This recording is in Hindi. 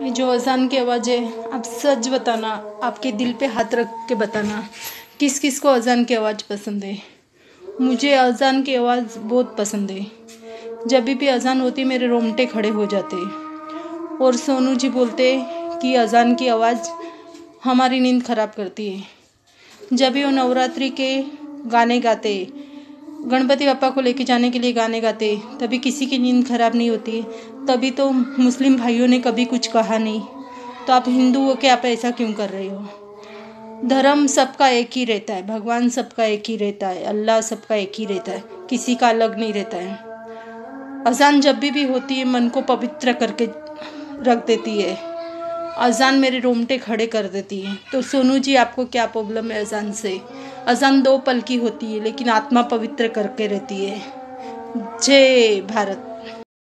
ये जो अजान की आवाज़ है, आप सच बताना, आपके दिल पे हाथ रख के बताना किस किस को अजान की आवाज़ पसंद है। मुझे अजान की आवाज़ बहुत पसंद है। जब भी अजान होती मेरे रोंगटे खड़े हो जाते। और सोनू जी बोलते कि अजान की आवाज़ हमारी नींद खराब करती है। जब भी वो नवरात्रि के गाने गाते, गणपति बप्पा को लेके जाने के लिए गाने गाते, तभी किसी की नींद खराब नहीं होती। तभी तो मुस्लिम भाइयों ने कभी कुछ कहा नहीं। तो आप हिंदू हो के आप ऐसा क्यों कर रहे हो? धर्म सबका एक ही रहता है, भगवान सबका एक ही रहता है, अल्लाह सबका एक ही रहता है, किसी का अलग नहीं रहता है। अजान जब भी होती है मन को पवित्र करके रख देती है। अजान मेरे रोंगटे खड़े कर देती है। तो सोनू जी, आपको क्या प्रॉब्लम है अजान से? अजान 2 पल की होती है लेकिन आत्मा पवित्र करके रहती है। जय भारत।